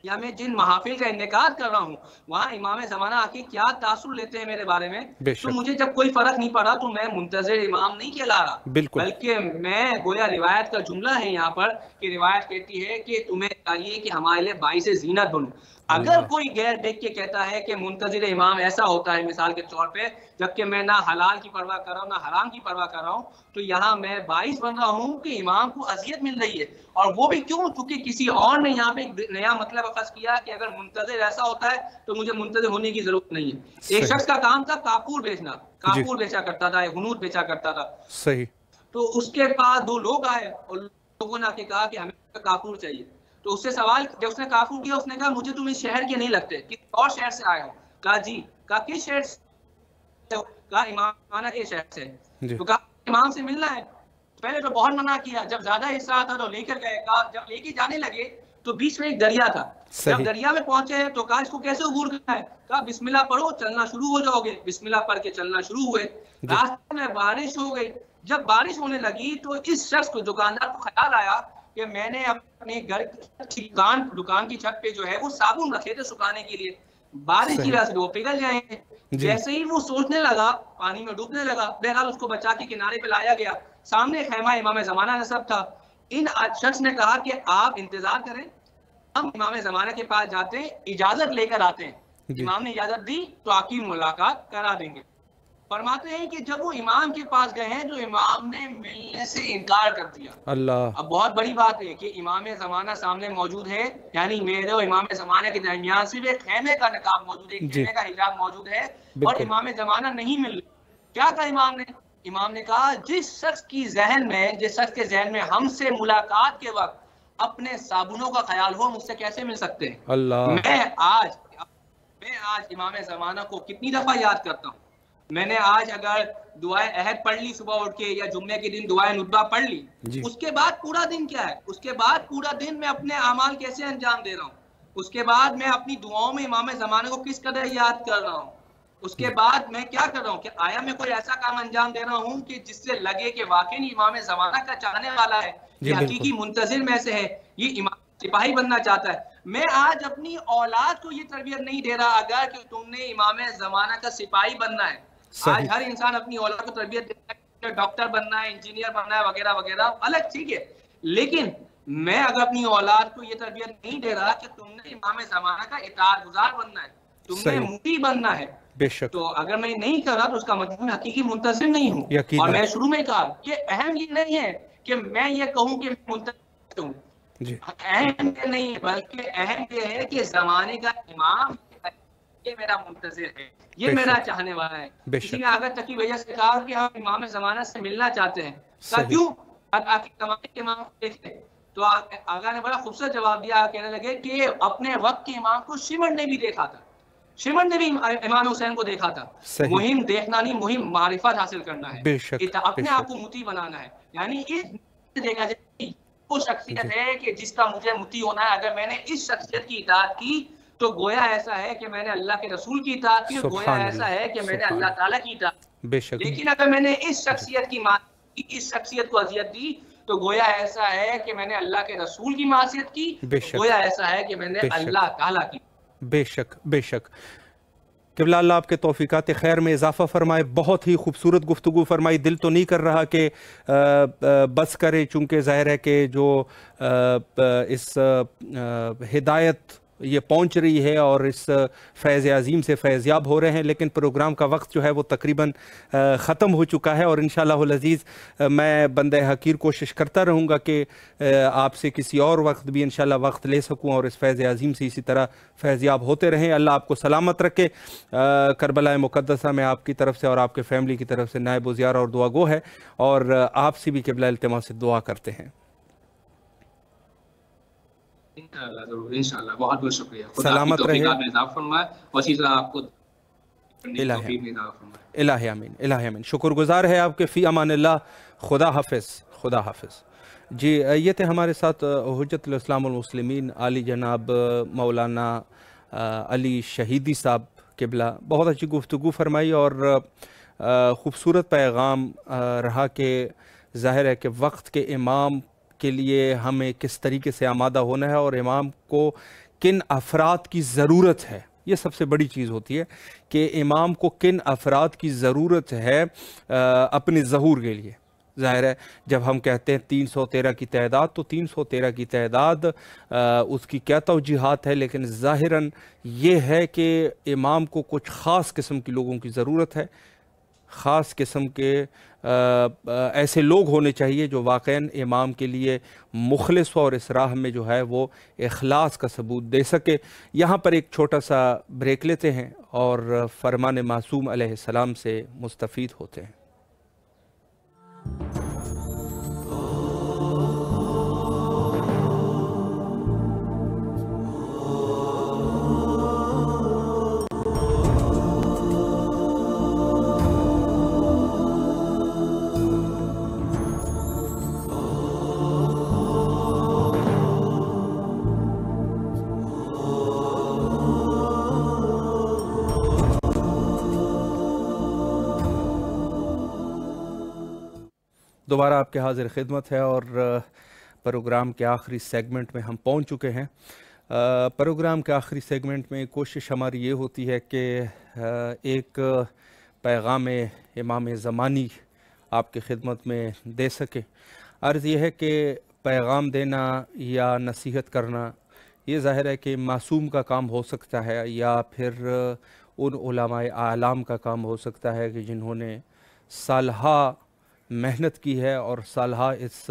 یا میں جن محافل کا انعقاد کر رہا ہوں وہاں امام زمانہ آ کے کیا تاثر لیتے ہیں میرے بارے میں، تو مجھے جب کوئی فرق نہیں پڑا تو میں منتظر امام نہیں کہلا رہا، بلکہ میں گویا روایت کا جملہ ہے یہاں پر کہ روایت کہتی ہے کہ تمہیں چاہیے کہ ہمارے لیے باعث زینت بنو. اگر کوئی غیر دیکھ کے کہتا ہے کہ منتظر امام ایسا ہوتا ہے مثال کے طور پہ، جبکہ میں نہ حلال کی پرواہ کر رہا ہوں نہ حرام کی پرواہ کر رہا ہوں، تو یہاں میں باعث بن رہا ہوں کہ امام کو اذیت مل رہی ہے. اور وہ بھی کیوں؟ کیونکہ کسی اور نے یہاں پہ ایک نیا مطلب اخذ کیا کہ اگر منتظر ایسا ہوتا ہے تو مجھے منتظر ہونے کی ضرورت نہیں ہے. ایک شخص کا کام تھا کافور بیچنا، کافور بیچا کرتا تھا، ہنود بیچا کرتا تھا. صحیح. تو اس کے پاس دو لوگ آئے اور لوگوں نے آ کے کہا کہ ہمیں کافور چاہیے. تو اس سے سوال جب اس نے کافور کیا، اس نے کہا مجھے تم اس شہر کے نہیں لگتے، کسی اور شہر سے آئے ہو. کہا جی. کہا کس شہر سے؟ کہا امام کے شہر سے. تو کہا امام سے ملنا ہے. پہلے تو بہت منع کیا، جب زیادہ حصہ آتا تو لے کر گئے. کہا جب لے کے جانے لگے تو بیچ میں ایک دریا تھا. جب دریا میں پہنچے تو کہا اس کو کیسے عبور کرنا ہے؟ کہا بسم اللہ پڑھو چلنا شروع ہو جاؤ گے. بسم اللہ پڑھ کے چلنا شروع ہوئے. راستے میں بارش ہو گئی. جب بارش ہونے لگی تو اس شخص کو، دکاندار کو خیال آیا کہ میں نے اپنے گھر دکان کی چھت پہ جو ہے وہ صابن رکھے تھے سکھانے کے لیے، بارش کی وجہ سے وہ پگھل جائیں گے. جیسے ہی وہ سوچنے لگا پانی میں ڈوبنے لگا. بہرحال اس کو بچا کے کنارے پہ لایا گیا. سامنے خیمہ امام زمانہ نصب تھا. ان شخص نے کہا کہ آپ انتظار کریں، ہم امام زمانہ کے پاس جاتے ہیں، اجازت لے کر آتے ہیں. امام نے اجازت دی تو آپ کی ملاقات کرا دیں گے. فرماتے ہیں کہ جب وہ امام کے پاس گئے ہیں تو امام نے ملنے سے انکار کر دیا. اللہ. اب بہت بڑی بات ہے کہ امام زمانہ سامنے موجود ہے، یعنی میرے اور امام زمانہ کے درمیان صرف ایک خیمے کا نقاب موجود ہے، ایک خیمے کا حجاب موجود ہے، اور امام زمانہ نہیں مل رہے. کیا کہا امام نے؟ امام نے کہا جس شخص کے ذہن میں ہم سے ملاقات کے وقت اپنے صابنوں کا خیال ہو، مجھ سے کیسے مل سکتے ہیں؟ اللہ. میں آج امام زمانہ کو کتنی دفعہ یاد کرتا ہوں. میں نے آج اگر دعائے عہد پڑھ لی صبح اٹھ کے، یا جمعے کے دن دعائے ندبہ پڑھ لی، اس کے بعد پورا دن کیا ہے؟ اس کے بعد پورا دن میں اپنے اعمال کیسے انجام دے رہا ہوں، اس کے بعد میں اپنی دعاؤں میں امام زمانے کو کس قدر یاد کر رہا ہوں، اس کے بعد میں کیا کر رہا ہوں کہ آیا میں کوئی ایسا کام انجام دے رہا ہوں کہ جس سے لگے کہ واقعی امام زمانہ کا چاہنے والا ہے، یہ حقیقی منتظر میں سے ہے، یہ امام سپاہی بننا چاہتا ہے. میں آج اپنی اولاد کو یہ تربیت نہیں دے رہا اگر کہ تم نے امام زمانہ کا سپاہی بننا ہے. آج ہر انسان اپنی اولاد کو تربیت دیتا ہے، ڈاکٹر بننا ہے، انجینئر بننا ہے، وغیرہ وغیرہ، الگ ٹھیک ہے. لیکن میں اگر اپنی اولاد کو یہ تربیت نہیں دے رہا کہ تم نے امام زمانہ کا اطاعت گزار بننا ہے، تم نے مطیع بننا ہے، بے شک، تو اگر میں نہیں کر رہا تو اس کا مطلب میں حقیقی منتظر نہیں ہوں. اور میں شروع میں کہا کہ اہم یہ نہیں ہے کہ میں یہ کہوں کہ میں منتظر ہوں، جی اہم یہ نہیں ہے، بلکہ اہم یہ ہے کہ زمانے کا امام یہ میرا منتظر ہے، یہ بے میرا شک، چاہنے والا ہے. بے کسی شک، نے اگر تقی وجہ سے کہا کہ ہم امام زمانہ سے ملنا چاہتے ہیں، کہا صحیح، کیوں؟ آپ زمانے کے امام کو دیکھ لیں. تو آقا نے بڑا خوبصورت جواب دیا، کہنے لگے کہ اپنے وقت کے امام کو شیمن نے بھی دیکھا تھا، شیمن نے بھی امام حسین کو دیکھا تھا. صحیح، مہم دیکھنا نہیں، مہم معرفت حاصل کرنا ہے، بے شک، بے اپنے آپ شک، کو متی بنانا ہے. یعنی اس دیکھا جائے وہ جی شخصیت ہے کہ جس کا مجھے متی ہونا ہے. اگر میں نے اس شخصیت کی اطاعت کی تو گویا ایسا ہے کہ میں نے اللہ کے رسول کی اطاعت کی، گویا سبحان ایسا اللہ، ہے کہ میں نے سبحان اللہ تعالیٰ کی اطاعت اللہ، بے کی. شک، لیکن اگر میں نے اس شخصیت کی اس شخصیت کو اذیت دی تو گویا ایسا ہے کہ میں نے اللہ کے رسول کی معصیت کی، بے شک، گویا ایسا ہے کہ میں نے بے شک، اللہ تعالیٰ کی. بے شک، بے شک. قبلہ اللہ آپ کے توفیقات خیر میں اضافہ فرمائے. بہت ہی خوبصورت گفتگو فرمائی. دل تو نہیں کر رہا کہ بس کرے، چونکہ ظاہر ہے کہ جو اس ہدایت یہ پہنچ رہی ہے اور اس فیض عظیم سے فیضیاب ہو رہے ہیں، لیکن پروگرام کا وقت جو ہے وہ تقریباً ختم ہو چکا ہے، اور انشاءاللہ العزیز میں بندہ حقیر کوشش کرتا رہوں گا کہ آپ سے کسی اور وقت بھی انشاءاللہ وقت لے سکوں اور اس فیض عظیم سے اسی طرح فیضیاب ہوتے رہیں. اللہ آپ کو سلامت رکھے. کربلا مقدسہ میں آپ کی طرف سے اور آپ کے فیملی کی طرف سے نائب و زیارہ اور دعا گو ہے، اور آپ سے بھی قبلہ التماس سے دعا کرتے ہیں. انشاءاللہ بہت بہت شکریہ. خدا آپ کی سلامت رہے. توفیقات میں اضافہ فرمائے اور اسی طرح آپ کو الہ الہ آمین، الہ آمین. شکر گزار ہے آپ کے. فی امان اللہ. خدا حافظ، خدا حافظ. جی یہ تھے ہمارے ساتھ حجت الاسلام والمسلمین عالی جناب مولانا علی شہیدی صاحب قبلہ. بہت اچھی گفتگو فرمائی اور خوبصورت پیغام رہا کہ ظاہر ہے کہ وقت کے امام کے لیے ہمیں کس طریقے سے آمادہ ہونا ہے اور امام کو کن افراد کی ضرورت ہے. یہ سب سے بڑی چیز ہوتی ہے کہ امام کو کن افراد کی ضرورت ہے اپنے ظہور کے لیے. ظاہر ہے جب ہم کہتے ہیں 313 کی تعداد، تو 313 کی تعداد اس کی کیا توجیحات ہے، لیکن ظاہراً یہ ہے کہ امام کو کچھ خاص قسم کی لوگوں کی ضرورت ہے. خاص قسم کے ایسے لوگ ہونے چاہیے جو واقعاً امام کے لیے مخلص ہو اور اس راہ میں جو ہے وہ اخلاص کا ثبوت دے سکے. یہاں پر ایک چھوٹا سا بریک لیتے ہیں اور فرمان معصوم علیہ السلام سے مستفید ہوتے ہیں. دوبارہ آپ کے حاضر خدمت ہے اور پروگرام کے آخری سیگمنٹ میں ہم پہنچ چکے ہیں. پروگرام کے آخری سیگمنٹ میں کوشش ہماری یہ ہوتی ہے کہ ایک پیغام امام زمانی آپ کی خدمت میں دے سکے. عرض یہ ہے کہ پیغام دینا یا نصیحت کرنا یہ ظاہر ہے کہ معصوم کا کام ہو سکتا ہے، یا پھر ان علماء اعلام کا کام ہو سکتا ہے کہ جنہوں نے سالہا محنت کی ہے اور سالہا اس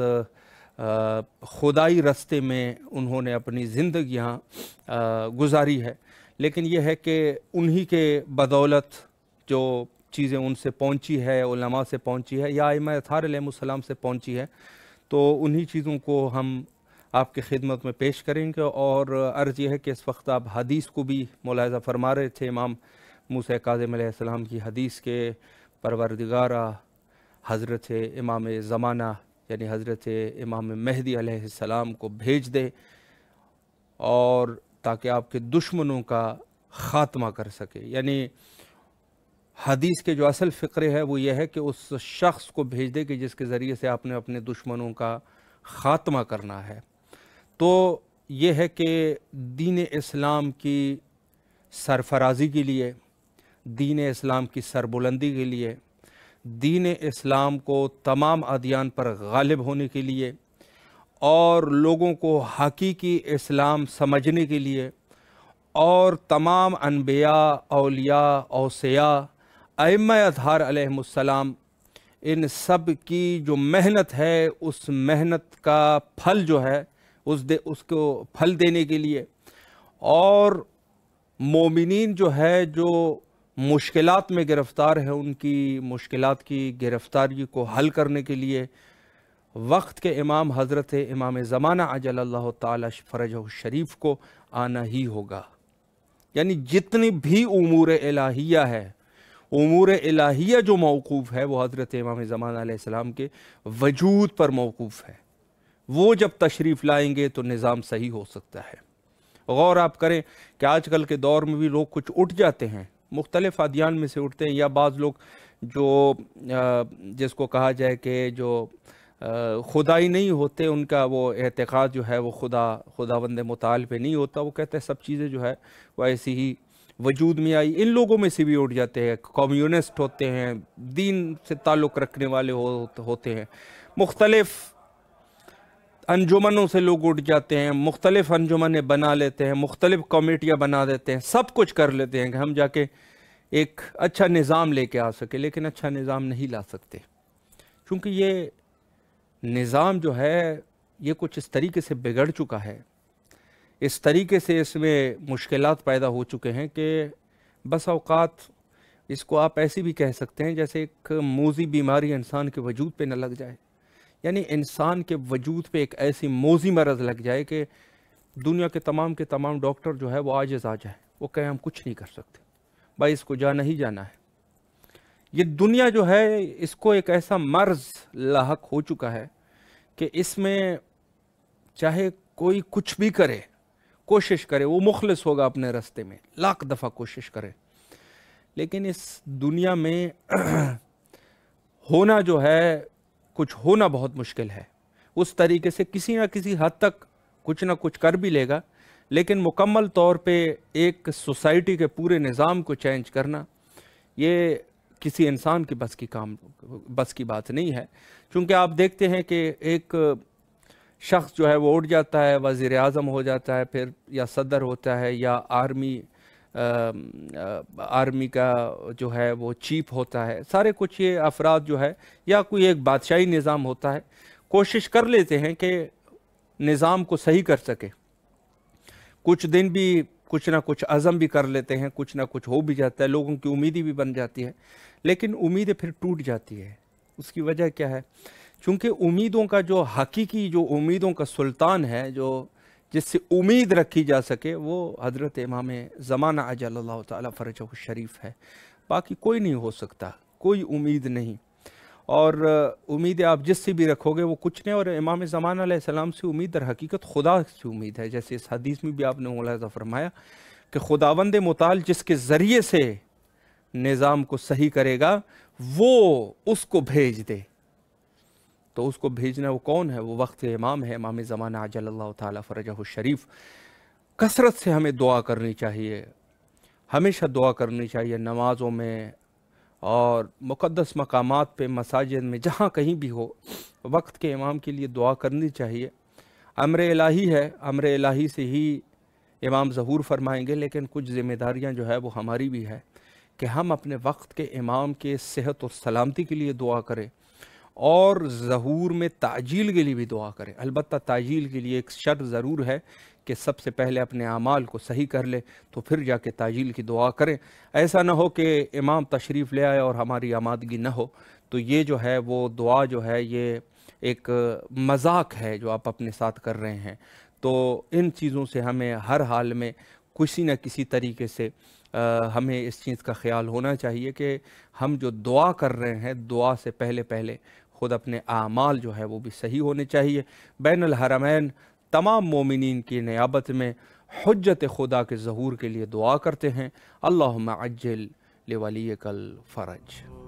خدائی رستے میں انہوں نے اپنی زندگیاں گزاری ہے. لیکن یہ ہے کہ انہی کے بدولت جو چیزیں ان سے پہنچی ہے، علماء سے پہنچی ہے یا ائمہ اطہار علیہ السلام سے پہنچی ہے، تو انہی چیزوں کو ہم آپ کی خدمت میں پیش کریں گے. اور عرض یہ ہے کہ اس وقت آپ حدیث کو بھی ملاحظہ فرما رہے تھے. امام موسیٰ کاظم علیہ السلام کی حدیث کے پروردگارہ حضرت امام زمانہ یعنی حضرت امام مہدی علیہ السلام کو بھیج دے، اور تاکہ آپ کے دشمنوں کا خاتمہ کر سکے. یعنی حدیث کے جو اصل فقرے ہے وہ یہ ہے کہ اس شخص کو بھیج دے کہ جس کے ذریعے سے آپ نے اپنے دشمنوں کا خاتمہ کرنا ہے. تو یہ ہے کہ دین اسلام کی سرفرازی کے لیے، دین اسلام کی سربلندی کے لیے، دین اسلام کو تمام ادیان پر غالب ہونے کے لیے اور لوگوں کو حقیقی اسلام سمجھنے کے لیے، اور تمام انبیاء، اولیاء، اوصیاء، ائمہ اطہار علیہ السلام ان سب کی جو محنت ہے، اس محنت کا پھل جو ہے اس کو پھل دینے کے لیے، اور مومنین جو ہے جو مشکلات میں گرفتار ہیں ان کی مشکلات کی گرفتاری کو حل کرنے کے لیے وقت کے امام حضرت امام زمانہ عجل اللہ تعالی فرجہ الشریف کو آنا ہی ہوگا۔ یعنی جتنی بھی امور الہیہ ہے، امور الہیہ جو موقوف ہے وہ حضرت امام زمانہ علیہ السلام کے وجود پر موقوف ہے۔ وہ جب تشریف لائیں گے تو نظام صحیح ہو سکتا ہے۔ غور آپ کریں کہ آج کل کے دور میں بھی لوگ کچھ اٹھ جاتے ہیں، مختلف ادیان میں سے اٹھتے ہیں، یا بعض لوگ جو جس کو کہا جائے کہ جو خدائی نہیں ہوتے، ان کا وہ اعتقاد جو ہے وہ خداوند متعال پہ نہیں ہوتا، وہ کہتے ہیں سب چیزیں جو ہے وہ ایسی ہی وجود میں آئی۔ ان لوگوں میں سے بھی اٹھ جاتے ہیں، کمیونسٹ ہوتے ہیں، دین سے تعلق رکھنے والے ہوتے ہیں، مختلف انجمنوں سے لوگ اٹھ جاتے ہیں، مختلف انجمنیں بنا لیتے ہیں، مختلف کمیٹیاں بنا دیتے ہیں، سب کچھ کر لیتے ہیں کہ ہم جا کے ایک اچھا نظام لے کے آ سکے، لیکن اچھا نظام نہیں لا سکتے، کیونکہ یہ نظام جو ہے یہ کچھ اس طریقے سے بگڑ چکا ہے، اس طریقے سے اس میں مشکلات پیدا ہو چکے ہیں کہ بس اوقات اس کو آپ ایسی بھی کہہ سکتے ہیں جیسے ایک موذی بیماری انسان کے وجود پہ نہ لگ جائے، یعنی انسان کے وجود پہ ایک ایسی موذی مرض لگ جائے کہ دنیا کے تمام ڈاکٹر جو ہے وہ عاجز آ جائے، وہ کہیں ہم کچھ نہیں کر سکتے، بھائی اس کو جانا ہی جانا ہے۔ یہ دنیا جو ہے اس کو ایک ایسا مرض لاحق ہو چکا ہے کہ اس میں چاہے کوئی کچھ بھی کرے، کوشش کرے، وہ مخلص ہوگا اپنے راستے میں، لاکھ دفعہ کوشش کرے، لیکن اس دنیا میں ہونا جو ہے کچھ ہونا بہت مشکل ہے۔ اس طریقے سے کسی نہ کسی حد تک کچھ نہ کچھ کر بھی لے گا، لیکن مکمل طور پہ ایک سوسائٹی کے پورے نظام کو چینج کرنا یہ کسی انسان کی بس کی بات نہیں ہے، چونکہ آپ دیکھتے ہیں کہ ایک شخص جو ہے وہ اٹھ جاتا ہے، وزیر اعظم ہو جاتا ہے، پھر یا صدر ہوتا ہے، یا آرمی کا جو ہے وہ چیف ہوتا ہے، سارے کچھ یہ افراد جو ہے، یا کوئی ایک بادشاہی نظام ہوتا ہے، کوشش کر لیتے ہیں کہ نظام کو صحیح کر سکے، کچھ دن بھی کچھ نہ کچھ عزم بھی کر لیتے ہیں، کچھ نہ کچھ ہو بھی جاتا ہے، لوگوں کی امیدیں بھی بن جاتی ہے، لیکن امیدیں پھر ٹوٹ جاتی ہے۔ اس کی وجہ کیا ہے؟ چونکہ امیدوں کا جو حقیقی جو امیدوں کا سلطان ہے، جو جس سے امید رکھی جا سکے، وہ حضرت امام زمانہ عجل اللہ تعالی فرجہ الشریف ہے، باقی کوئی نہیں ہو سکتا، کوئی امید نہیں، اور امید آپ جس سے بھی رکھو گے وہ کچھ نہیں۔ اور امام زمانہ علیہ السلام سے امید در حقیقت خدا سے امید ہے، جیسے اس حدیث میں بھی آپ نے ملاحظہ فرمایا کہ خداوند متعال جس کے ذریعے سے نظام کو صحیح کرے گا وہ اس کو بھیج دے، تو اس کو بھیجنا وہ کون ہے؟ وہ وقت امام ہے، امام زمانہ عجل اللہ تعالی فرجہ الشریف۔ کثرت سے ہمیں دعا کرنی چاہیے، ہمیشہ دعا کرنی چاہیے، نمازوں میں اور مقدس مقامات پہ، مساجد میں، جہاں کہیں بھی ہو، وقت کے امام کے لیے دعا کرنی چاہیے۔ امر الہی ہے، امر الہی سے ہی امام ظہور فرمائیں گے، لیکن کچھ ذمہ داریاں جو ہے وہ ہماری بھی ہے کہ ہم اپنے وقت کے امام کے صحت و سلامتی کے لیے دعا کریں، اور ظہور میں تعجیل کے لیے بھی دعا کریں۔ البتہ تعجیل کے لیے ایک شرط ضرور ہے کہ سب سے پہلے اپنے اعمال کو صحیح کر لے، تو پھر جا کے تعجیل کی دعا کریں۔ ایسا نہ ہو کہ امام تشریف لے آئے اور ہماری آمادگی نہ ہو، تو یہ جو ہے وہ دعا جو ہے یہ ایک مذاق ہے جو آپ اپنے ساتھ کر رہے ہیں۔ تو ان چیزوں سے ہمیں ہر حال میں کسی نہ کسی طریقے سے ہمیں اس چیز کا خیال ہونا چاہیے کہ ہم جو دعا کر رہے ہیں، دعا سے پہلے خود اپنے اعمال جو ہے وہ بھی صحیح ہونے چاہیے۔ بین الحرمین تمام مومنین کی نیابت میں حجت خدا کے ظہور کے لیے دعا کرتے ہیں۔ اللہم عجل لولیک الفرج۔